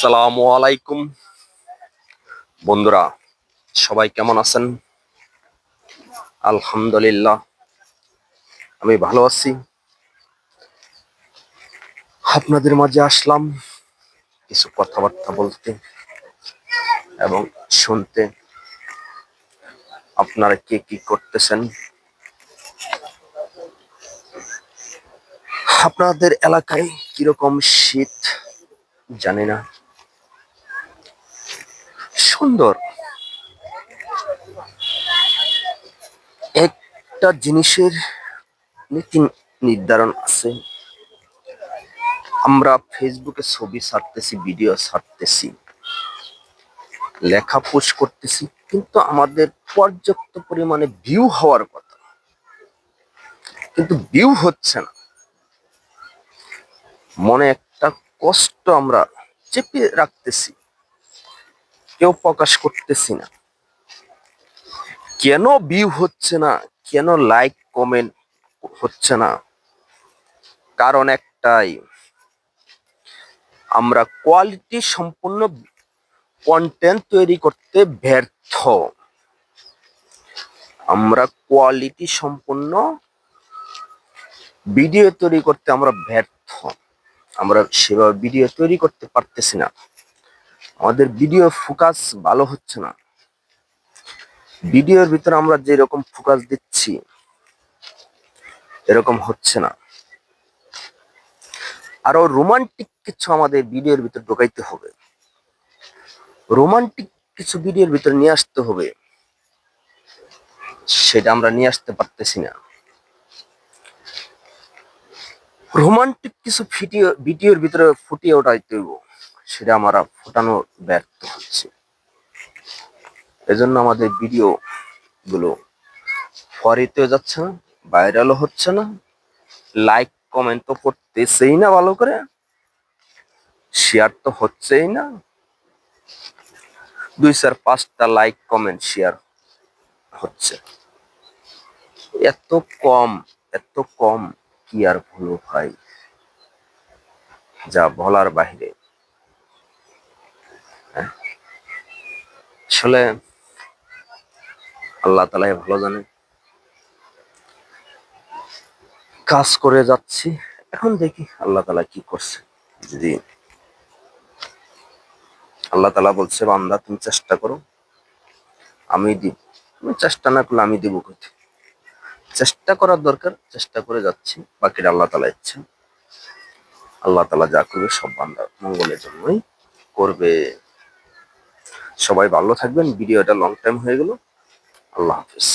আসসালামু আলাইকুম বন্ধুরা, সবাই কেমন আছেন? আলহামদুলিল্লাহ, আমি ভালো আছি। আপনাদের মাঝে আসলাম কিছু কথাবার্তা বলতে এবং শুনতে। আপনারা কে কি করতেছেন? আপনাদের এলাকায় কিরকম শীত জানি না। সুন্দর একটা জিনিসের নীতি নির্ধারণ আছে। আমরা ফেসবুকে ছবি ছাড়তেছি, ভিডিও ছাড়তেছি, লেখা পোস্ট করতেছি, কিন্তু আমাদের পর্যাপ্ত পরিমাণে ভিউ হওয়ার কথা, কিন্তু ভিউ হচ্ছে না। মনে একটা কষ্ট আমরা চেপে রাখতেছি, কেউ প্রকাশ করতেছি না। কেন ভিউ হচ্ছে না, কেন লাইক কমেন্ট হচ্ছে না? কারণ একটাই, আমরা কোয়ালিটি সম্পূর্ণ কন্টেন্ট তৈরি করতে ব্যর্থ। আমরা কোয়ালিটি সম্পূর্ণ ভিডিও তৈরি করতে আমরা ব্যর্থ। আমরা সেভাবে ভিডিও তৈরি করতে পারতেছি না। আমাদের ভিডিও ফোকাস ভালো হচ্ছে না। ভিডিওর ভিতরে আমরা যেরকম ফোকাস দিচ্ছি এরকম হচ্ছে না। আরো রোমান্টিক কিছু আমাদের ভিডিওর ভিতর ঢোকাইতে হবে, রোমান্টিক কিছু ভিডিওর ভিতর নিয়ে আসতে হবে। সেটা আমরা নিয়ে আসতে পারতেছি না। রোমান্টিক কিছু ভিডিওর ভিতরে ফুটিয়ে ওঠাইতে হইব, সেটা আমরা ফোটানো ব্যর্থ হচ্ছে। এজন্য আমাদের ভিডিও গুলো ফরিতে যাচ্ছে না, ভাইরালও হচ্ছে না, লাইক কমেন্ট তো করতেছেই না, ভালো করে শেয়ার তো হচ্ছেই না। 2-4-5টা লাইক কমেন্ট শেয়ার হচ্ছে। এত কম, এত কম, কি আর বলবো ভাই, যা বলার বাহিরে। হ্যাঁ, আসলে আল্লাহ তাআলাই ভালো জানে। কাজ করে যাচ্ছি, এখন দেখি আল্লাহ তাআলা কি করছে। যদি আল্লাহ তাআলা বলছে, বান্দা তুমি চেষ্টা করো, আমি দিব। তুমি চেষ্টা না করলে আমি দিব কোথায়? চেষ্টা করার দরকার, চেষ্টা করে যাচ্ছি, বাকিটা আল্লাহ তাআলা ইচ্ছা। আল্লাহ তাআলা যা করবে সব বান্দার মঙ্গলের জন্যই করবে। সবাই ভালো থাকবেন। ভিডিওটা লং টাইম হয়ে গেল। আল্লাহ হাফেজ।